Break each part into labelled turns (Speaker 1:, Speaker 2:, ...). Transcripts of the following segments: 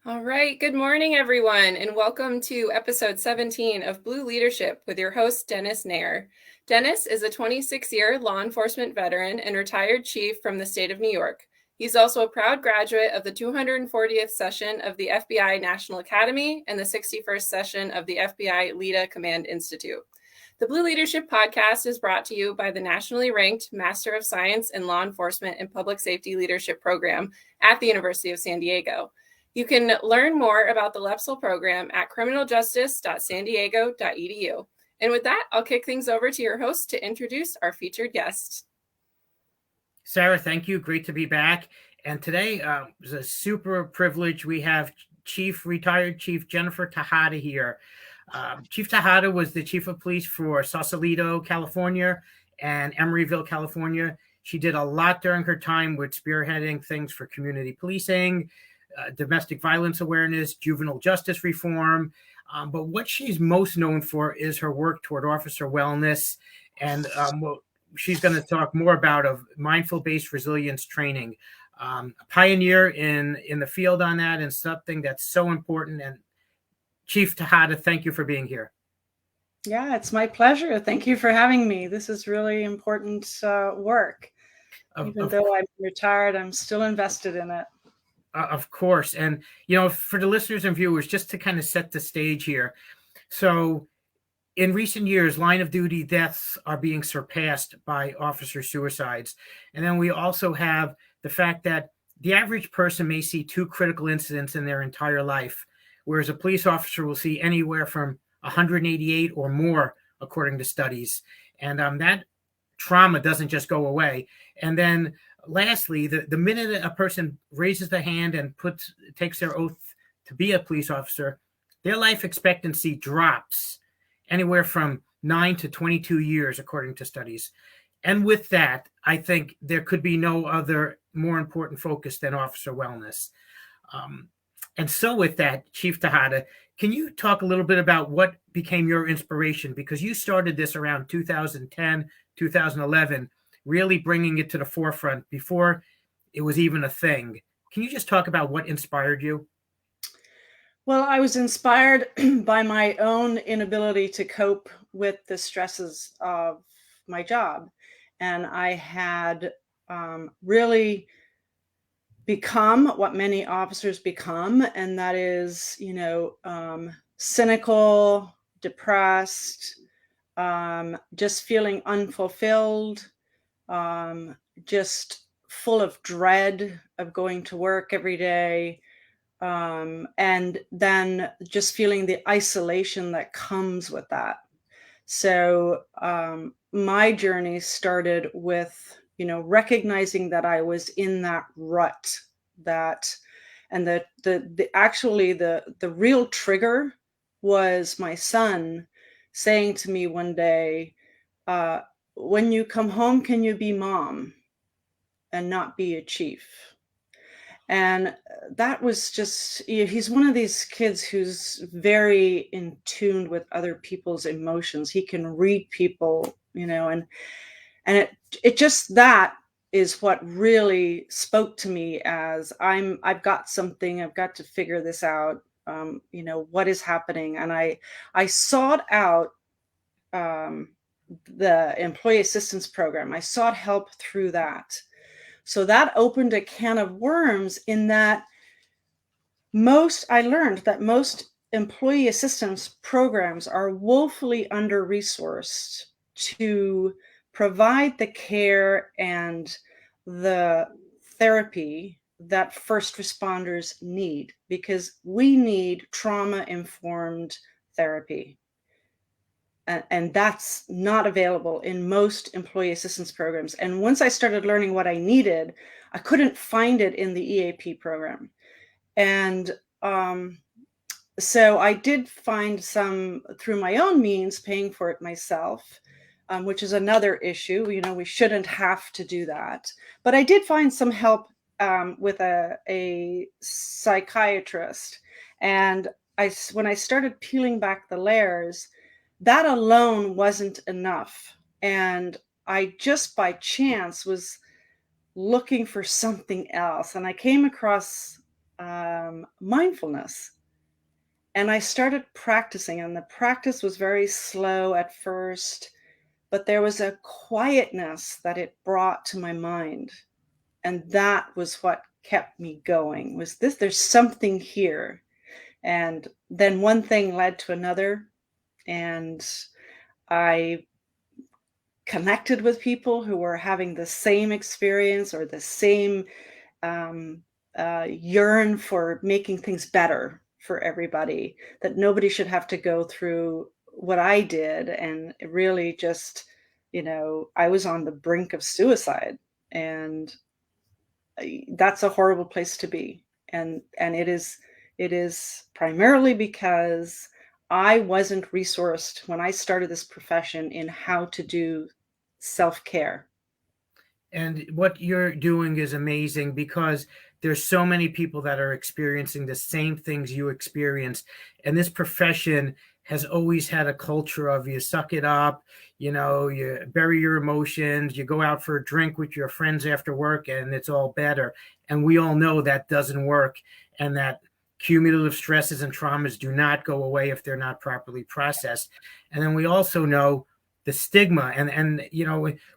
Speaker 1: All right. Good morning, everyone, and welcome to episode 17 of Blue Leadership with your host, Dennis Nair. Dennis is a 26-year law enforcement veteran and retired chief from the state of New York. He's also a proud graduate of the 240th session of the FBI National Academy and the 61st session of the FBI LEDA Command Institute. The Blue Leadership Podcast is brought to you by the nationally ranked Master of Science in Law Enforcement and Public Safety Leadership Program at the University of San Diego. You can learn more about the LEPSL program at criminaljustice.sandiego.edu. And with that, I'll kick things over to your host to introduce our featured guest.
Speaker 2: Sarah, thank you. Great to be back. And today is a super privilege. We have retired Chief Jennifer Tejada here. Chief Tejada was the chief of police for Sausalito, California, and Emeryville, California. She did a lot during her time with spearheading things for community policing, domestic violence awareness, juvenile justice reform. But what she's most known for is her work toward officer wellness. And she's going to talk more about mindful-based resilience training. A pioneer in the field on that, and something that's so important. And Chief Tejada, thank you for being here.
Speaker 3: Yeah, it's my pleasure. Thank you for having me. This is really important work. Even though I'm retired, I'm still invested in it.
Speaker 2: Of course. And, for the listeners and viewers, just to kind of set the stage here. So in recent years, line of duty deaths are being surpassed by officer suicides. And then we also have the fact that the average person may see 2 critical incidents in their entire life, whereas a police officer will see anywhere from 188 or more, according to studies. And that trauma doesn't just go away. And then lastly, the minute a person raises their hand and takes their oath to be a police officer, their life expectancy drops anywhere from 9 to 22 years, according to studies. And with that, I think there could be no other more important focus than officer wellness. And so with that, Chief Tejada, can you talk a little bit about what became your inspiration? Because you started this around 2010, 2011, really bringing it to the forefront before it was even a thing. Can you just talk about what inspired you?
Speaker 3: Well, I was inspired by my own inability to cope with the stresses of my job. And I had really become what many officers become, and that is, cynical, depressed, just feeling unfulfilled, just full of dread of going to work every day, and then just feeling the isolation that comes with that. So my journey started with recognizing that I was in that rut, and the real trigger was my son saying to me one day, when you come home, can you be mom and not be a chief? And that was just, he's one of these kids who's very in tune with other people's emotions. He can read people, and it just, that is what really spoke to me as I've got something, I've got to figure this out. What is happening? And I sought out the employee assistance program. I sought help through that. So that opened a can of worms in that I learned that most employee assistance programs are woefully under-resourced to provide the care and the therapy that first responders need, because we need trauma-informed therapy. And that's not available in most employee assistance programs. And once I started learning what I needed, I couldn't find it in the EAP program. And so I did find some through my own means, paying for it myself, which is another issue. We shouldn't have to do that. But I did find some help with a psychiatrist. And when I started peeling back the layers, that alone wasn't enough. And I just by chance was looking for something else. And I came across mindfulness. And I started practicing, and the practice was very slow at first, but there was a quietness that it brought to my mind. And that was what kept me going, was this, there's something here. And then one thing led to another, and I connected with people who were having the same experience or the same yearn for making things better for everybody, that nobody should have to go through what I did. And it really just, I was on the brink of suicide, and that's a horrible place to be. And it is primarily because I wasn't resourced when I started this profession in how to do self-care.
Speaker 2: And what you're doing is amazing, because there's so many people that are experiencing the same things you experienced. And this profession has always had a culture of you suck it up, you bury your emotions, you go out for a drink with your friends after work and it's all better. And we all know that doesn't work, and that cumulative stresses and traumas do not go away if they're not properly processed. And then we also know the stigma, and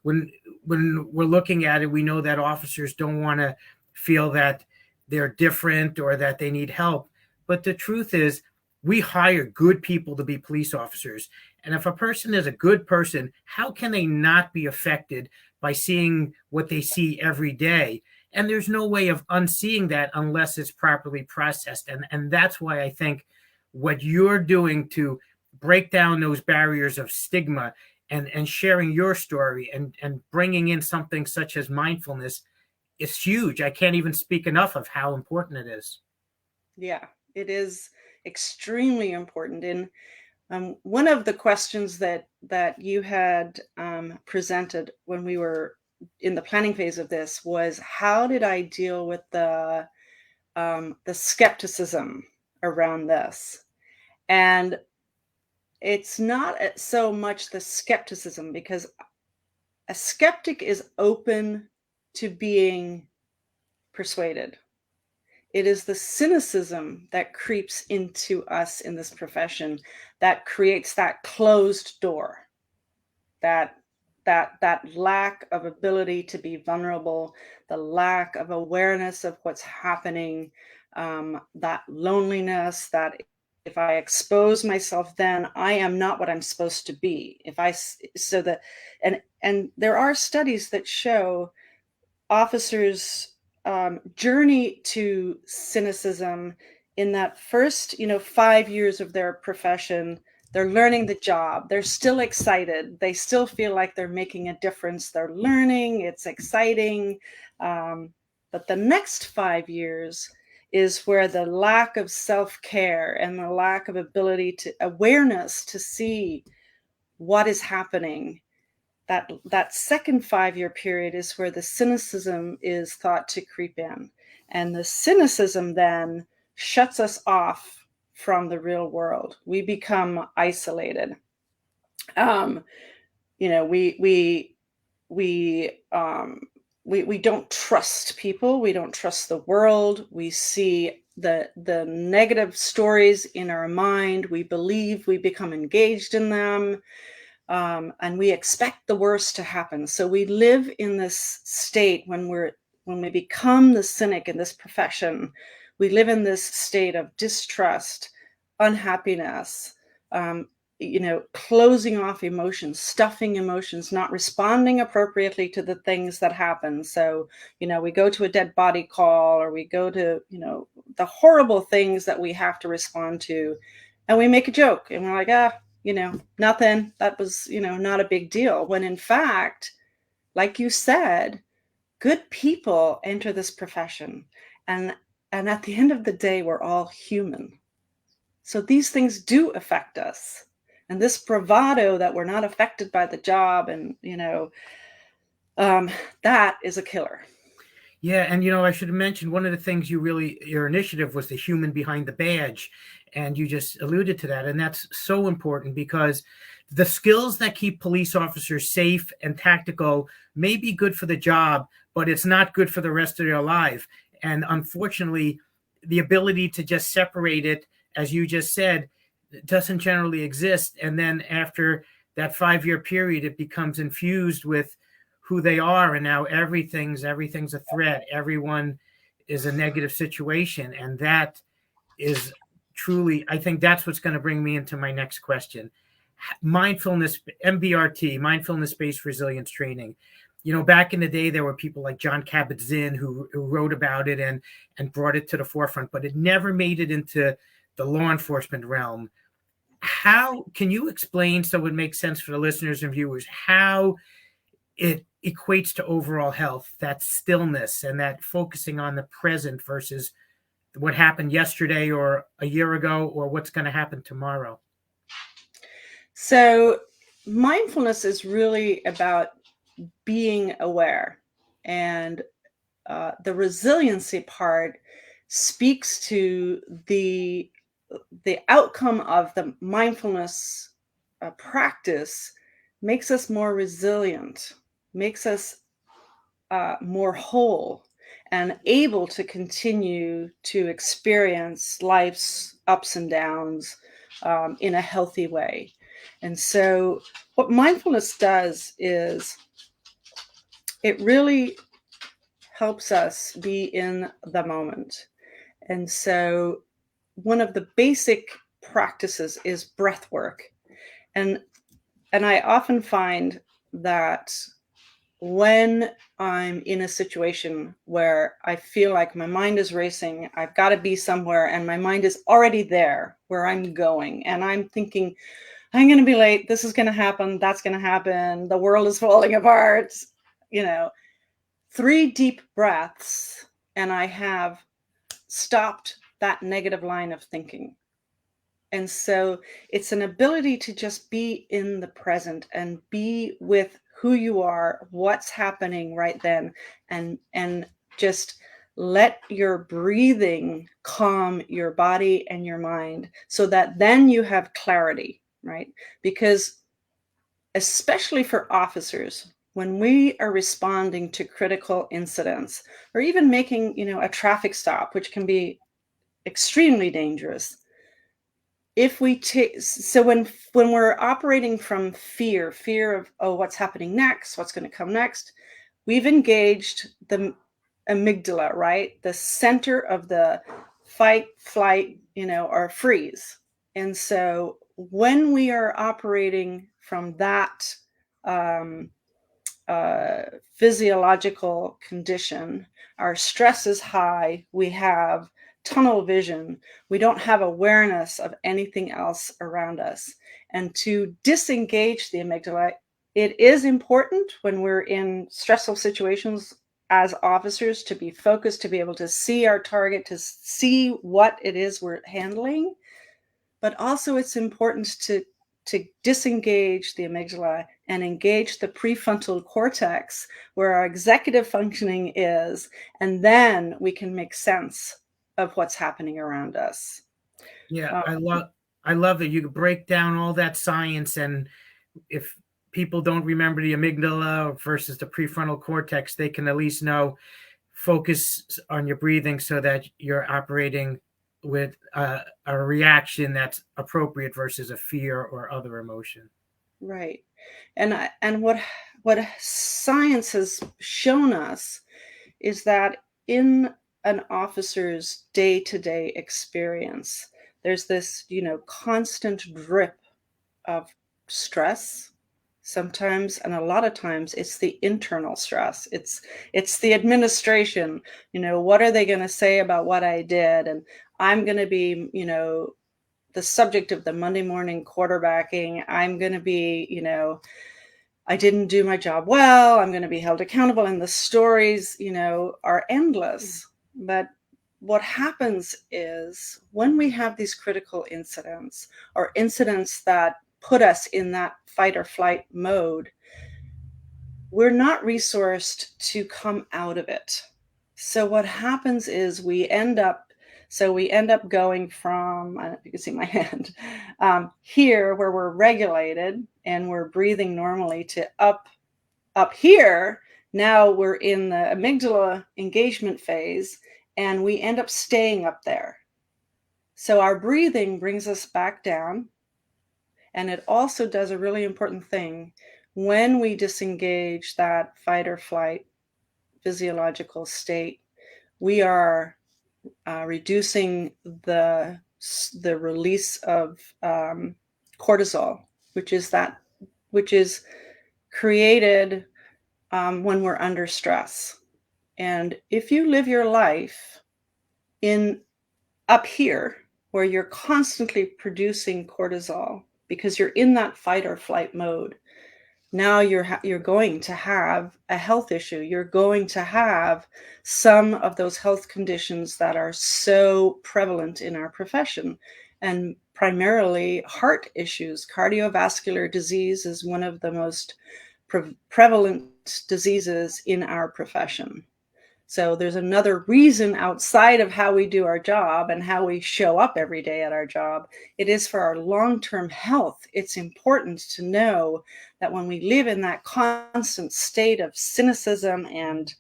Speaker 2: when we're looking at it, we know that officers don't want to feel that they're different or that they need help. But the truth is, we hire good people to be police officers. And if a person is a good person, how can they not be affected by seeing what they see every day? And there's no way of unseeing that unless it's properly processed. And that's why I think what you're doing to break down those barriers of stigma and sharing your story and bringing in something such as mindfulness is huge. I can't even speak enough of how important it is.
Speaker 3: Yeah, it is extremely important. And one of the questions that you had presented when we were in the planning phase of this was, how did I deal with the skepticism around this? And it's not so much the skepticism, because a skeptic is open to being persuaded. It is the cynicism that creeps into us in this profession that creates that closed door, that lack of ability to be vulnerable, the lack of awareness of what's happening, that loneliness, that if I expose myself, then I am not what I'm supposed to be. And there are studies that show officers journey to cynicism in that first 5 years of their profession. They're learning the job, they're still excited, they still feel like they're making a difference, they're learning, it's exciting, but the next 5 years is where the lack of self-care and the lack of ability to awareness to see what is happening, that second 5-year period is where the cynicism is thought to creep in. And the cynicism then shuts us off from the real world. We become isolated. We don't trust people. We don't trust the world. We see the negative stories in our mind. We believe, we become engaged in them. And we expect the worst to happen. So we live in this state when we become the cynic in this profession. We live in this state of distrust, unhappiness, closing off emotions, stuffing emotions, not responding appropriately to the things that happen. So, we go to a dead body call, or we go to, the horrible things that we have to respond to, and we make a joke, and we're like, nothing, that was, not a big deal. When in fact, like you said, good people enter this profession. And at the end of the day, we're all human. So these things do affect us. And this bravado that we're not affected by the job, and, that is a killer.
Speaker 2: Yeah. And, I should have mentioned one of the things your initiative was the human behind the badge. And you just alluded to that. And that's so important, because the skills that keep police officers safe and tactical may be good for the job, but it's not good for the rest of their life. And unfortunately, the ability to just separate it, as you just said, doesn't generally exist. And then after that 5-year period, it becomes infused with who they are. And now everything's a threat. Everyone is a negative situation. And that is truly, I think that's what's going to bring me into my next question. Mindfulness, MBRT, mindfulness-based resilience training. Back in the day, there were people like John Kabat-Zinn who wrote about it and brought it to the forefront, but it never made it into the law enforcement realm. How can you explain, so it makes sense for the listeners and viewers, how it equates to overall health, that stillness and that focusing on the present versus what happened yesterday or a year ago or what's going to happen tomorrow?
Speaker 3: So mindfulness is really about being aware, and the resiliency part speaks to the outcome of the mindfulness practice. Makes us more resilient, makes us more whole and able to continue to experience life's ups and downs in a healthy way. And so what mindfulness does is it really helps us be in the moment. And so one of the basic practices is breath work. And I often find that when I'm in a situation where I feel like my mind is racing, I've got to be somewhere, and my mind is already there where I'm going, and I'm thinking, I'm going to be late, this is going to happen, that's going to happen, the world is falling apart, 3 deep breaths, and I have stopped that negative line of thinking. And so it's an ability to just be in the present and be with who you are, what's happening right then, and just let your breathing calm your body and your mind so that then you have clarity, right? Because especially for officers, when we are responding to critical incidents or even making, a traffic stop, which can be extremely dangerous, if we take, so when we're operating from fear of, oh, what's happening next, what's going to come next, we've engaged the amygdala, right? The center of the fight, flight, or freeze. And so when we are operating from that physiological condition, our stress is high, we have tunnel vision, we don't have awareness of anything else around us. And to disengage the amygdala, it is important when we're in stressful situations as officers to be focused, to be able to see our target, to see what it is we're handling. But also it's important to disengage the amygdala and engage the prefrontal cortex where our executive functioning is, and then we can make sense of what's happening around us.
Speaker 2: Yeah, I love that you can break down all that science, and if people don't remember the amygdala versus the prefrontal cortex, they can at least know, focus on your breathing so that you're operating with a reaction that's appropriate versus a fear or other emotion.
Speaker 3: Right. And what science has shown us is that in an officer's day-to-day experience, there's this, constant drip of stress sometimes, and a lot of times it's the internal stress. It's the administration, what are they going to say about what I did? And I'm going to be, the subject of the Monday morning quarterbacking. I'm going to be, I didn't do my job well. I'm going to be held accountable. And the stories, are endless. But what happens is when we have these critical incidents or incidents that put us in that fight or flight mode, we're not resourced to come out of it. So what happens is we end up going from, I don't know if you can see my hand, here where we're regulated and we're breathing normally, to up here. Now we're in the amygdala engagement phase, and we end up staying up there. So our breathing brings us back down. And it also does a really important thing. When we disengage that fight or flight physiological state, we are reducing the release of cortisol, which is created when we're under stress. And if you live your life in up here, where you're constantly producing cortisol because you're in that fight or flight mode, now you're going to have a health issue. You're going to have some of those health conditions that are so prevalent in our profession, and primarily heart issues. Cardiovascular disease is one of the most prevalent diseases in our profession. So there's another reason outside of how we do our job and how we show up every day at our job. It is for our long-term health. It's important to know that when we live in that constant state of cynicism and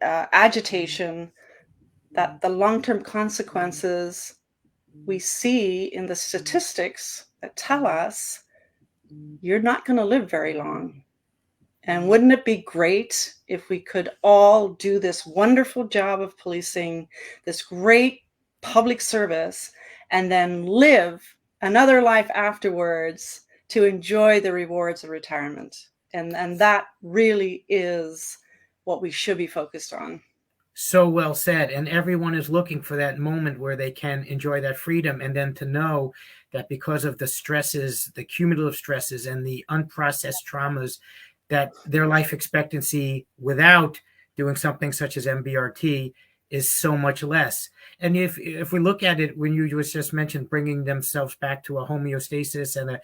Speaker 3: agitation, that the long-term consequences we see in the statistics that tell us you're not going to live very long. And wouldn't it be great if we could all do this wonderful job of policing, this great public service, and then live another life afterwards to enjoy the rewards of retirement? And that really is what we should be focused on.
Speaker 2: So well said. And everyone is looking for that moment where they can enjoy that freedom, and then to know that because of the stresses, the cumulative stresses and the unprocessed traumas, that their life expectancy without doing something such as MBRT is so much less. And if we look at it, when you just mentioned bringing themselves back to a homeostasis and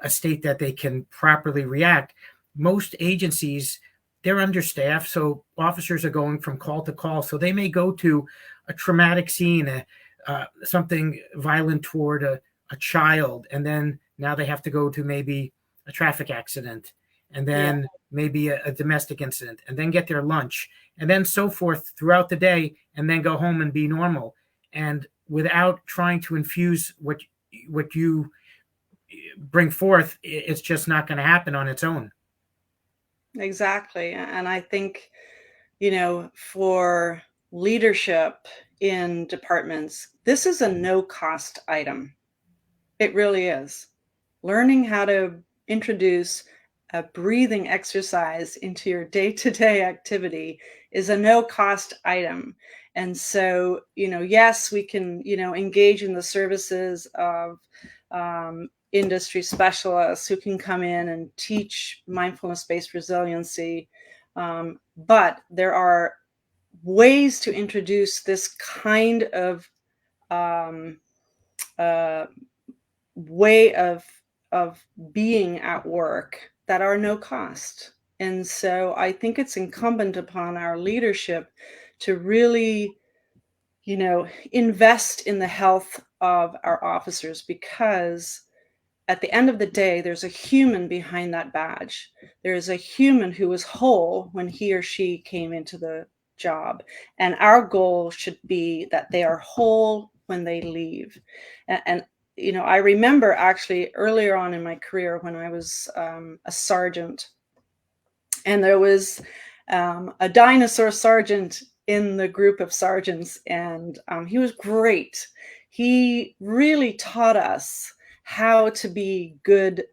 Speaker 2: a state that they can properly react, most agencies, they're understaffed, so officers are going from call to call. So they may go to a traumatic scene, something violent toward a child, and then now they have to go to maybe a traffic accident, and then maybe a domestic incident, and then get their lunch, and then so forth throughout the day, and then go home and be normal. And without trying to infuse what you bring forth, it's just not going to happen on its own.
Speaker 3: Exactly. And I think, for leadership in departments, this is a no-cost item. It really is. Learning how to introduce a breathing exercise into your day-to-day activity is a no-cost item. And so, yes, we can, engage in the services of industry specialists who can come in and teach mindfulness-based resiliency. But there are ways to introduce this kind of way of being at work that are no cost. And so I think it's incumbent upon our leadership to really, invest in the health of our officers, because at the end of the day, there's a human behind that badge. There is a human who was whole when he or she came into the job. And our goal should be that they are whole when they leave. And I remember actually earlier on in my career when I was a sergeant, and there was a dinosaur sergeant in the group of sergeants, and he was great. He really taught us how to be good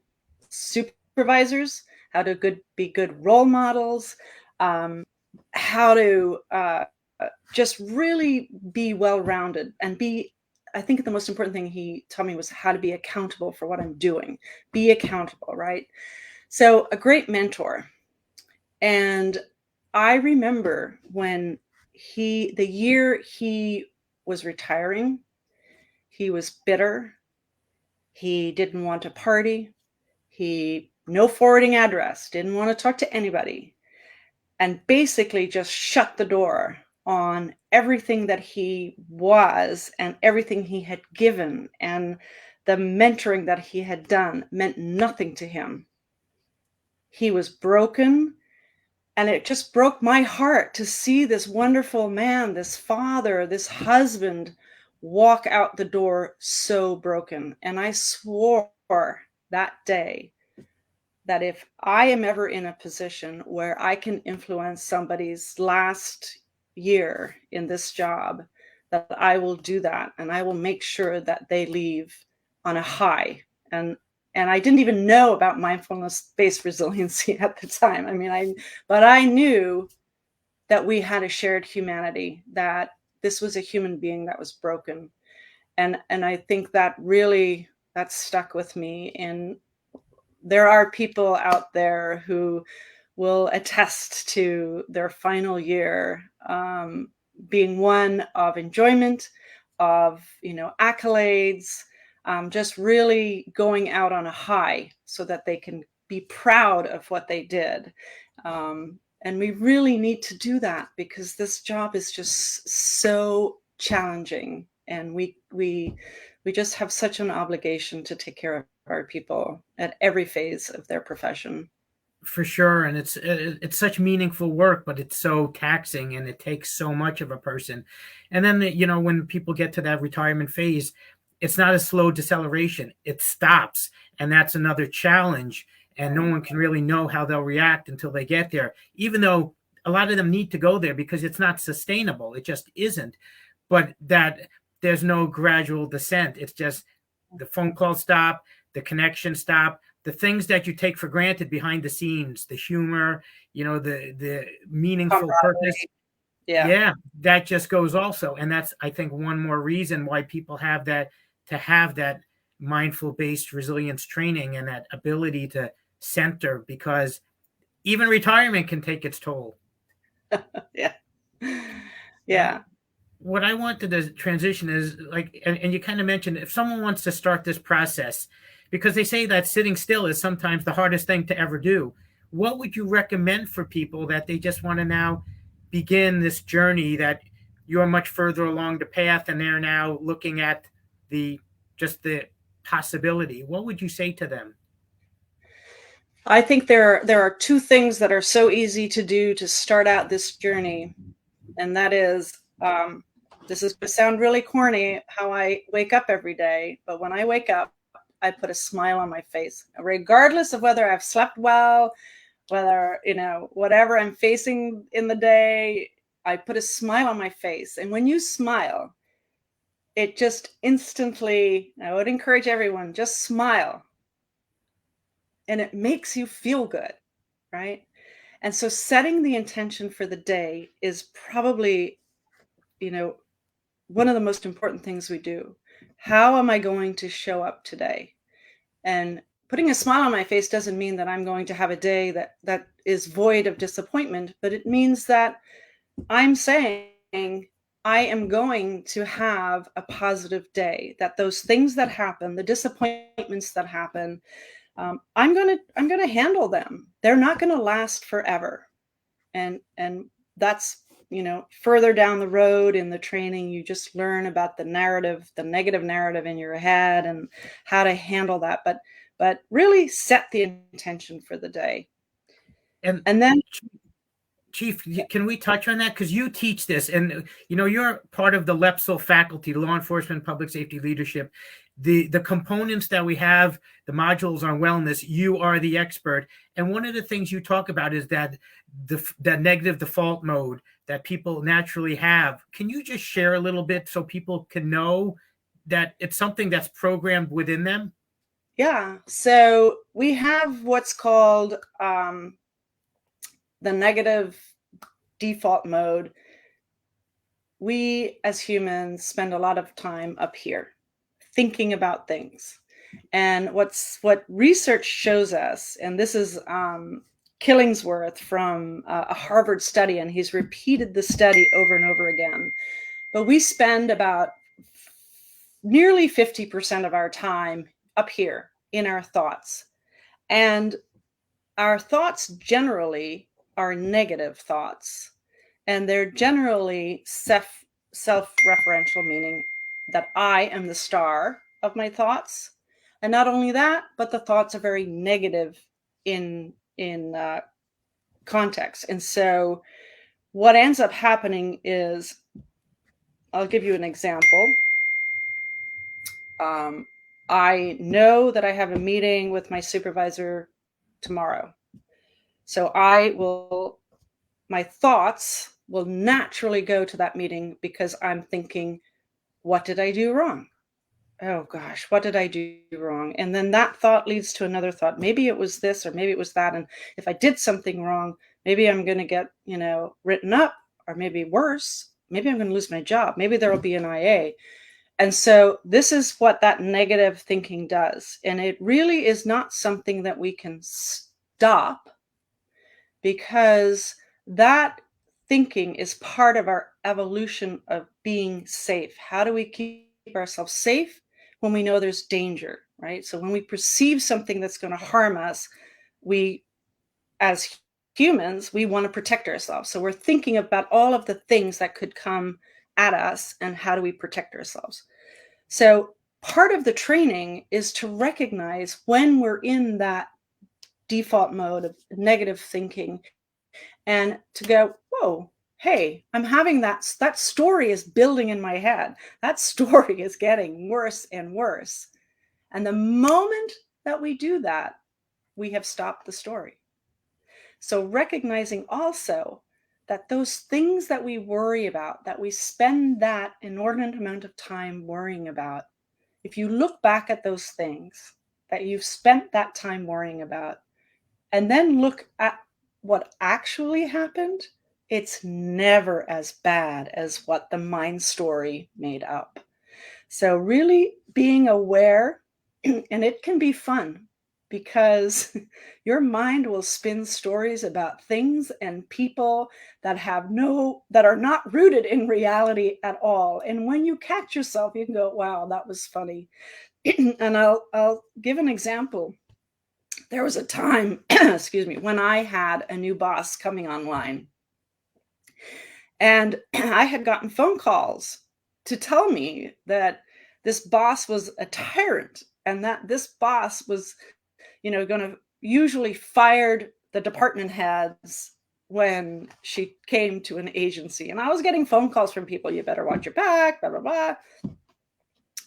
Speaker 3: supervisors, how to be good role models, how to just really be well-rounded and be, I think the most important thing he taught me was how to be accountable for what I'm doing. Be accountable, right? So a great mentor. And I remember when the year he was retiring, he was bitter. He didn't want to party. No forwarding address, didn't want to talk to anybody, and basically just shut the door on everything that he was and everything he had given, and the mentoring that he had done meant nothing to him. He was broken. And it just broke my heart to see this wonderful man, this father, this husband walk out the door so broken. And I swore that day that if I am ever in a position where I can influence somebody's last year in this job, that I will do that, and I will make sure that they leave on a high. And I didn't even know about mindfulness-based resiliency at the time. I mean, but I knew that we had a shared humanity, that this was a human being that was broken. And I think that really, that stuck with me. And there are people out there who will attest to their final year being one of enjoyment, of, accolades, just really going out on a high so that they can be proud of what they did. And we really need to do that because this job is just so challenging, and we just have such an obligation to take care of our people at every phase of their profession.
Speaker 2: For sure, and it's such meaningful work, but it's so taxing, and it takes so much of a person. And then when people get to that retirement phase, it's not a slow deceleration; it stops, and that's another challenge. And no one can really know how they'll react until they get there, even though a lot of them need to go there because it's not sustainable. It just isn't. But that there's no gradual descent. It's just the phone call stop, the connection stop, the things that you take for granted behind the scenes, the humor, the meaningful purpose. Yeah, that just goes also. And that's, I think, one more reason why people have that mindful-based resilience training and that ability to center, because even retirement can take its toll.
Speaker 3: Yeah. Yeah.
Speaker 2: What I wanted to transition is and you kind of mentioned, if someone wants to start this process, because they say that sitting still is sometimes the hardest thing to ever do. What would you recommend for people that they just want to now begin this journey, that you're much further along the path and they're now looking at the possibility? What would you say to them?
Speaker 3: I think there are two things that are so easy to do to start out this journey. And that is, this is going to sound really corny, how I wake up every day. But when I wake up, I put a smile on my face, regardless of whether I've slept well, whether, whatever I'm facing in the day, I put a smile on my face. And when you smile, it just instantly, I would encourage everyone, just smile. And it makes you feel good, right? And so setting the intention for the day is probably, one of the most important things we do. How am I going to show up today? And putting a smile on my face doesn't mean that I'm going to have a day that is void of disappointment, but it means that I'm saying I am going to have a positive day, that those things that happen, the disappointments that happen, I'm going to handle them. They're not going to last forever. And that's, further down the road in the training, you just learn about the narrative, the negative narrative in your head, and how to handle that. But really set the intention for the day.
Speaker 2: And
Speaker 3: then,
Speaker 2: Chief, can we touch on that? Because you teach this, and you're part of the LEPSL faculty, Law Enforcement Public Safety Leadership. The components that we have, the modules on wellness, you are the expert. And one of the things you talk about is that that negative default mode that people naturally have. Can you just share a little bit so people can know that it's something that's programmed within them?
Speaker 3: Yeah. So we have what's called the negative default mode. We as humans spend a lot of time up here thinking about things. And what research shows us, and this is Killingsworth from a Harvard study, and he's repeated the study over and over again, but we spend about nearly 50% of our time up here in our thoughts. And our thoughts generally are negative thoughts, and they're generally self-referential, meaning that I am the star of my thoughts. And not only that, but the thoughts are very negative in context. And so what ends up happening is, I'll give you an example. I know that I have a meeting with my supervisor tomorrow. So my thoughts will naturally go to that meeting because I'm thinking, what did I do wrong? Oh gosh, what did I do wrong? And then that thought leads to another thought. Maybe it was this or maybe it was that. And if I did something wrong, maybe I'm going to get, written up, or maybe worse, maybe I'm going to lose my job. Maybe there will be an IA. And so this is what that negative thinking does. And it really is not something that we can stop, because that thinking is part of our evolution of being safe. How do we keep ourselves safe? When we know there's danger, right? So when we perceive something that's going to harm us, as humans, we want to protect ourselves. So we're thinking about all of the things that could come at us and how do we protect ourselves. So part of the training is to recognize when we're in that default mode of negative thinking and to go, whoa, hey, I'm having that story is building in my head. That story is getting worse and worse. And the moment that we do that, we have stopped the story. So recognizing also that those things that we worry about, that we spend that inordinate amount of time worrying about, if you look back at those things that you've spent that time worrying about, and then look at what actually happened, it's never as bad as what the mind story made up. So really being aware, and it can be fun because your mind will spin stories about things and people that are not rooted in reality at all. And when you catch yourself, you can go, wow, that was funny. And I'll give an example. There was a time, excuse me, when I had a new boss coming online. And I had gotten phone calls to tell me that this boss was a tyrant and that this boss was, going to usually fired the department heads when she came to an agency. And I was getting phone calls from people, you better watch your back, blah, blah, blah.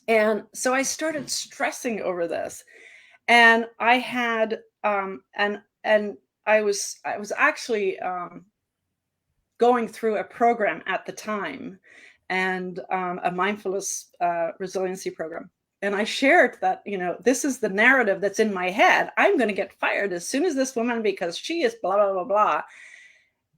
Speaker 3: And so I started stressing over this. And I had, and I was actually going through a program at the time, and a mindfulness resiliency program. And I shared that, this is the narrative that's in my head. I'm going to get fired as soon as this woman, because she is blah, blah, blah, blah.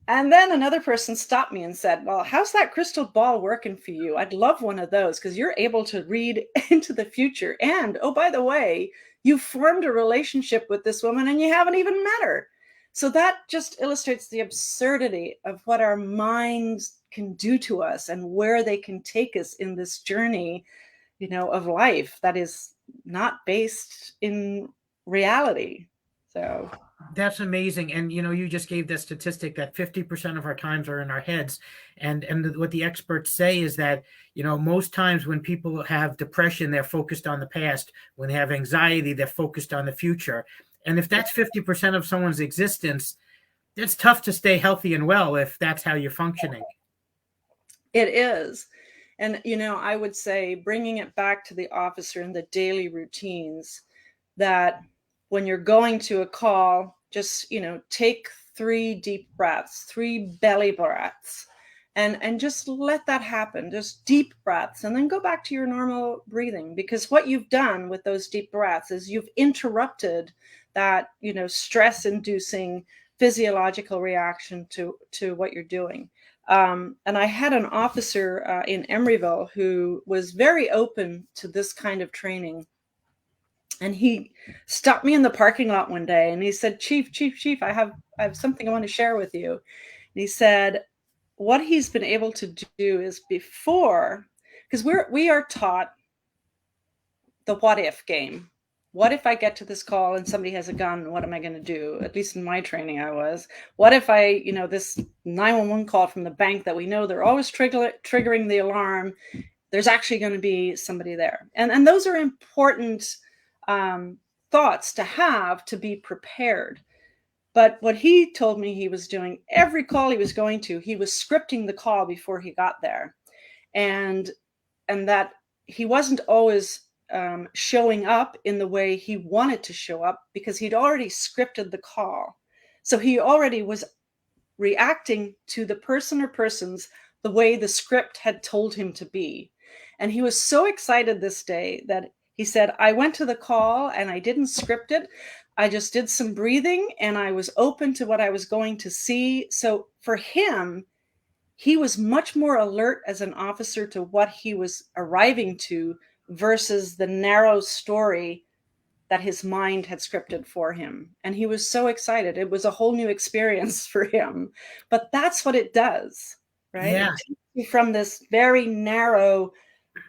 Speaker 3: And then another person stopped me and said, well, how's that crystal ball working for you? I'd love one of those because you're able to read into the future. And, oh, by the way, you formed a relationship with this woman and you haven't even met her. So that just illustrates the absurdity of what our minds can do to us and where they can take us in this journey, of life that is not based in reality. So
Speaker 2: that's amazing. And you just gave the statistic that 50% of our times are in our heads. And what the experts say is that, most times when people have depression, they're focused on the past. When they have anxiety, they're focused on the future. And if that's 50% of someone's existence, it's tough to stay healthy and well if that's how you're functioning.
Speaker 3: It is. And, I would say, bringing it back to the officer and the daily routines, that when you're going to a call, just, take 3 deep breaths, 3 belly breaths, and just let that happen, just deep breaths, and then go back to your normal breathing. Because what you've done with those deep breaths is you've interrupted that, stress-inducing physiological reaction to what you're doing. And I had an officer in Emeryville who was very open to this kind of training. And he stopped me in the parking lot one day and he said, Chief, I have something I want to share with you. And he said, what he's been able to do is, before, because we are taught the what if game. What if I get to this call and somebody has a gun? What am I going to do? At least in my training, I was. What if this 911 call from the bank that we know they're always triggering the alarm, there's actually going to be somebody there. And those are important thoughts to have, to be prepared. But what he told me he was doing, every call he was going to, he was scripting the call before he got there. And that he wasn't always showing up in the way he wanted to show up because he'd already scripted the call. So he already was reacting to the person or persons the way the script had told him to be. And he was so excited this day that he said, I went to the call and I didn't script it. I just did some breathing and I was open to what I was going to see. So for him, he was much more alert as an officer to what he was arriving to versus the narrow story that his mind had scripted for him. And he was so excited. It was a whole new experience for him. But that's what it does, right?
Speaker 2: Yeah.
Speaker 3: It takes you from this very narrow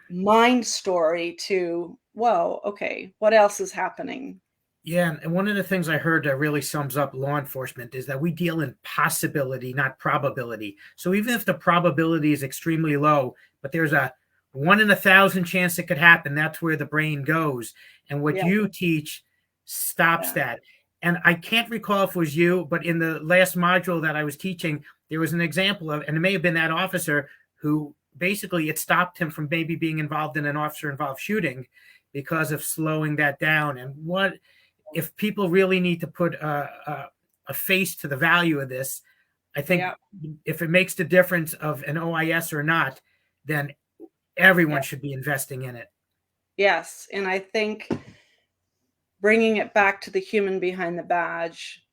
Speaker 3: mind story to, whoa, okay, what else is happening?
Speaker 2: Yeah, and one of the things I heard that really sums up law enforcement is that we deal in possibility, not probability. So even if the probability is extremely low, but there's a 1 in 1,000 chance it could happen, that's where the brain goes. And what
Speaker 3: Yeah.
Speaker 2: you teach stops that. And I can't recall if it was you, but in the last module that I was teaching, there was an example of, and it may have been that officer who basically it stopped him from maybe being involved in an officer-involved shooting because of slowing that down. And what if people really need to put a face to the value of this, I think if it makes the difference of an OIS or not, then everyone should be investing in it.
Speaker 3: Yes. And I think bringing it back to the human behind the badge,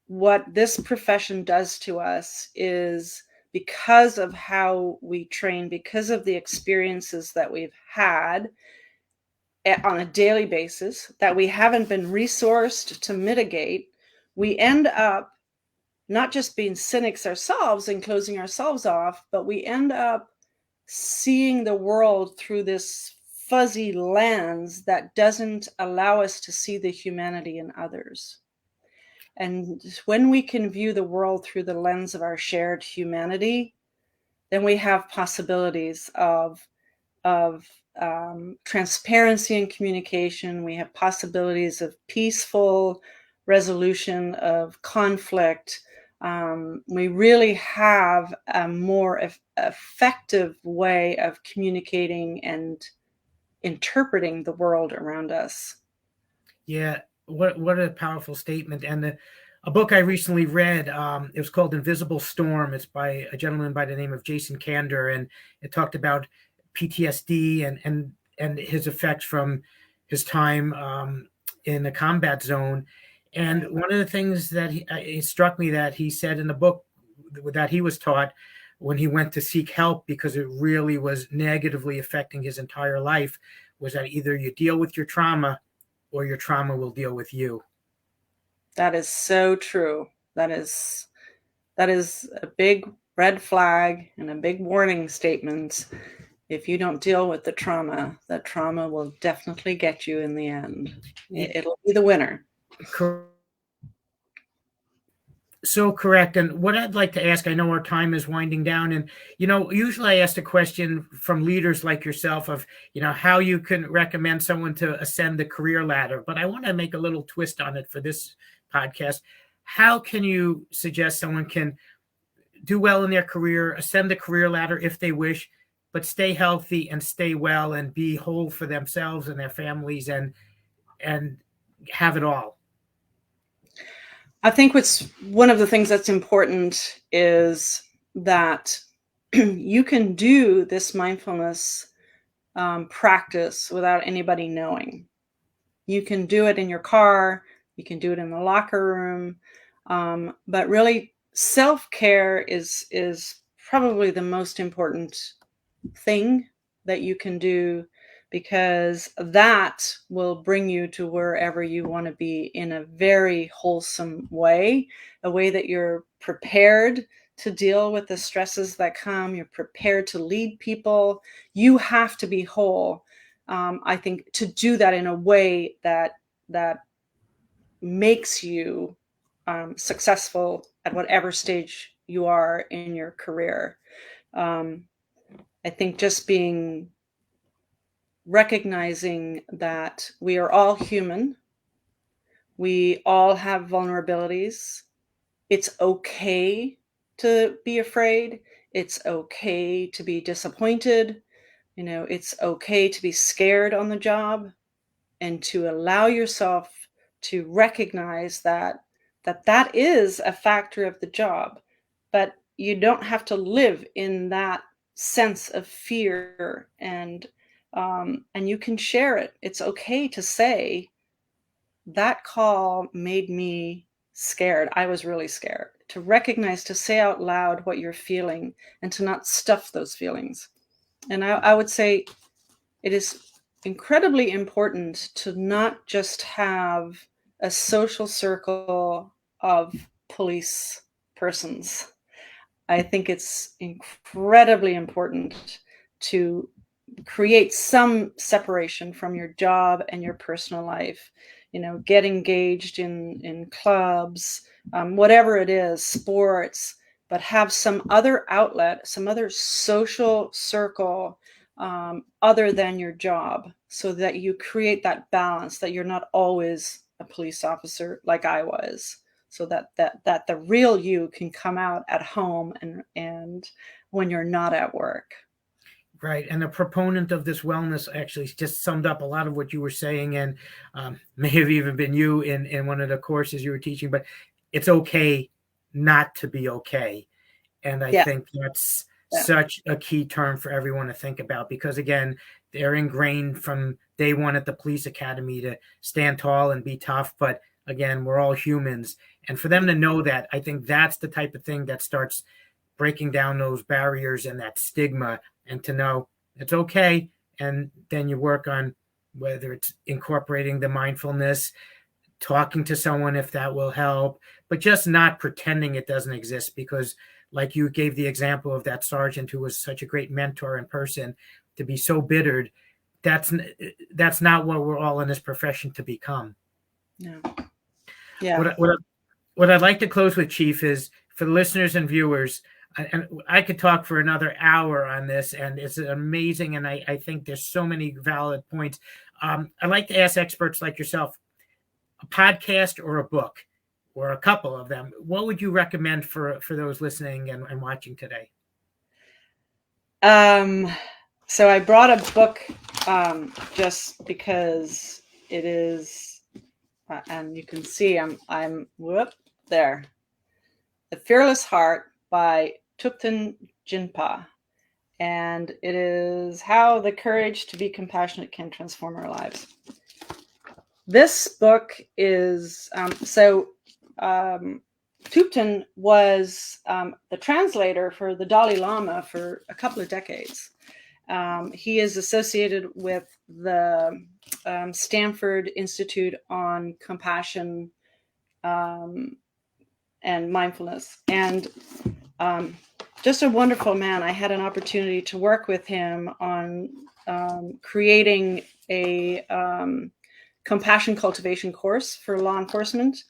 Speaker 3: what this profession does to us is because of how we train, because of the experiences that we've had on a daily basis that we haven't been resourced to mitigate, we end up not just being cynics ourselves and closing ourselves off, but we end up seeing the world through this fuzzy lens that doesn't allow us to see the humanity in others. And when we can view the world through the lens of our shared humanity, then we have possibilities of transparency and communication. We have possibilities of peaceful resolution of conflict. We really have a more effective way of communicating and interpreting the world around us.
Speaker 2: Yeah, what a powerful statement. And a book I recently read, it was called Invisible Storm. It's by a gentleman by the name of Jason Kander, and it talked about PTSD and his effects from his time in the combat zone. And one of the things that it struck me that he said in the book that he was taught when he went to seek help because it really was negatively affecting his entire life was that either you deal with your trauma or your trauma will deal with you.
Speaker 3: That is so true. That is a big red flag and a big warning statement. If you don't deal with the trauma will definitely get you in the end. It'll be the winner.
Speaker 2: So correct. And what I'd like to ask, I know our time is winding down, and usually I ask a question from leaders like yourself of how you can recommend someone to ascend the career ladder, but I want to make a little twist on it for this podcast. How can you suggest someone can do well in their career, ascend the career ladder if they wish, but stay healthy and stay well and be whole for themselves and their families and have it all?
Speaker 3: I think what's one of the things that's important is that you can do this mindfulness practice without anybody knowing. You can do it in your car, you can do it in the locker room, but really self-care is probably the most important thing that you can do, because that will bring you to wherever you want to be in a very wholesome way, a way that you're prepared to deal with the stresses that come. You're prepared to lead people. You have to be whole. I think to do that in a way that makes you successful at whatever stage you are in your career. I think just recognizing that we are all human. We all have vulnerabilities. It's okay to be afraid. It's okay to be disappointed. It's okay to be scared on the job, and to allow yourself to recognize that is a factor of the job, but you don't have to live in that sense of fear, and you can share it. It's okay to say that call made me scared. I was really scared. To recognize, to say out loud what you're feeling, and to not stuff those feelings. And I would say it is incredibly important to not just have a social circle of police persons. I think it's incredibly important to create some separation from your job and your personal life. Get engaged in clubs, whatever it is, sports, but have some other outlet, some other social circle other than your job, so that you create that balance, that you're not always a police officer like I was, so that the real you can come out at home and when you're not at work.
Speaker 2: Right. And the proponent of this wellness actually just summed up a lot of what you were saying, and may have even been you in one of the courses you were teaching, but it's okay not to be okay. And I think that's such a key term for everyone to think about, because again, they're ingrained from day one at the police academy to stand tall and be tough. But again, we're all humans. And for them to know that, I think that's the type of thing that starts breaking down those barriers and that stigma, and to know it's okay. And then you work on whether it's incorporating the mindfulness, talking to someone if that will help, but just not pretending it doesn't exist. Because like you gave the example of that sergeant who was such a great mentor in person, to be so bittered, that's not what we're all in this profession to become.
Speaker 3: No. Yeah.
Speaker 2: What I'd like to close with, Chief, is for the listeners and viewers, and I could talk for another hour on this, and it's amazing, and I think there's so many valid points. I'd like to ask experts like yourself, a podcast or a book, or a couple of them, what would you recommend for those listening and watching today?
Speaker 3: So I brought a book just because it is, and you can see I'm there. The Fearless Heart by Thupten Jinpa. And it is how the courage to be compassionate can transform our lives. This book is, Thupten was the translator for the Dalai Lama for a couple of decades. He is associated with the Stanford Institute on Compassion and Mindfulness. And just a wonderful man. I had an opportunity to work with him on creating a compassion cultivation course for law enforcement.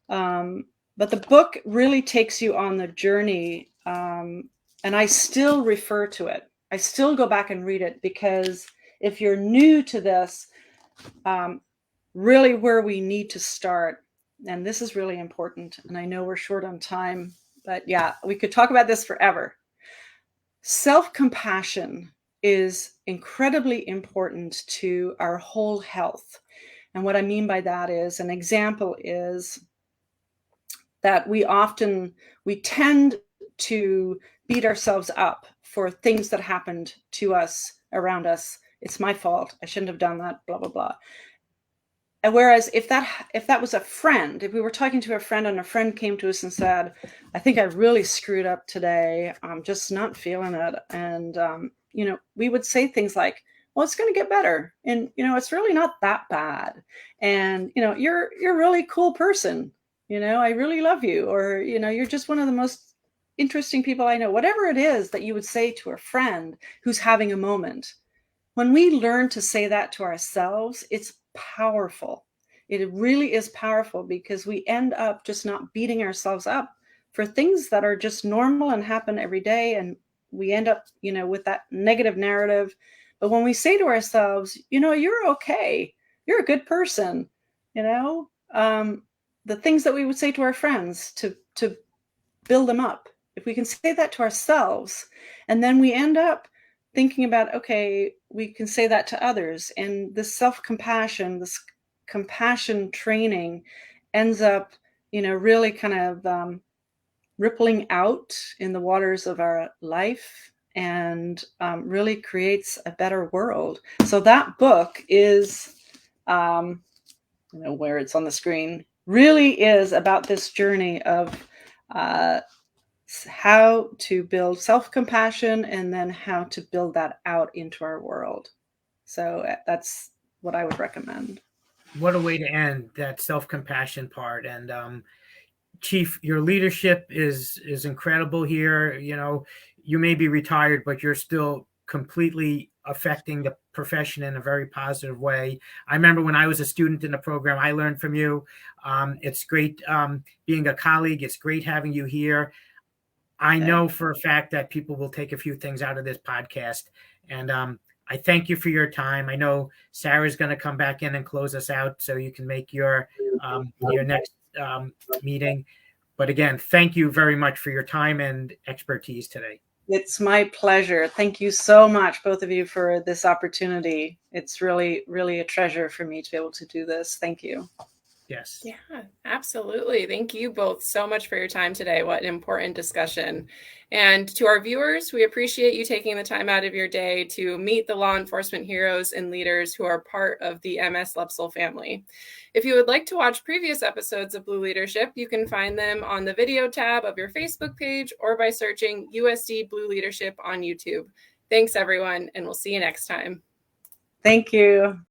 Speaker 3: But the book really takes you on the journey. And I still refer to it. I still go back and read it, because if you're new to this, really where we need to start, and this is really important, and I know we're short on time, but yeah, we could talk about this forever. Self-compassion is incredibly important to our whole health. And what I mean by that is, an example is that we tend to beat ourselves up for things that happened to us, around us. It's my fault. I shouldn't have done that, blah, blah, blah. And whereas if that was a friend, if we were talking to a friend and a friend came to us and said, I think I really screwed up today, I'm just not feeling it. And, we would say things like, well, it's going to get better. And, it's really not that bad. And, you're a really cool person. I really love you. Or, you're just one of the most interesting people I know. Whatever it is that you would say to a friend who's having a moment. When we learn to say that to ourselves, it's powerful. It really is powerful, because we end up just not beating ourselves up for things that are just normal and happen every day. And we end up, with that negative narrative. But when we say to ourselves, you're okay, you're a good person, the things that we would say to our friends to to build them up. If we can say that to ourselves, and then we end up thinking about, okay, we can say that to others. And this self-compassion, this compassion training ends up, really kind of rippling out in the waters of our life, and really creates a better world. So that book is, where it's on the screen, really is about this journey of how to build self-compassion and then how to build that out into our world. So that's what I would recommend.
Speaker 2: What a way to end that self-compassion part. And Chief, your leadership is incredible here. You may be retired, but you're still completely affecting the profession in a very positive way. I remember when I was a student in the program, I learned from you. It's great being a colleague. It's great having you here. I know for a fact that people will take a few things out of this podcast. And I thank you for your time. I know Sarah's going to come back in and close us out so you can make your next meeting. But again, thank you very much for your time and expertise today.
Speaker 3: It's my pleasure. Thank you so much, both of you, for this opportunity. It's really, really a treasure for me to be able to do this. Thank you.
Speaker 2: Yes.
Speaker 1: Yeah, absolutely. Thank you both so much for your time today. What an important discussion. And to our viewers, we appreciate you taking the time out of your day to meet the law enforcement heroes and leaders who are part of the MS-LEPSL family. If you would like to watch previous episodes of Blue Leadership, you can find them on the video tab of your Facebook page or by searching USD Blue Leadership on YouTube. Thanks, everyone, and we'll see you next time.
Speaker 3: Thank you.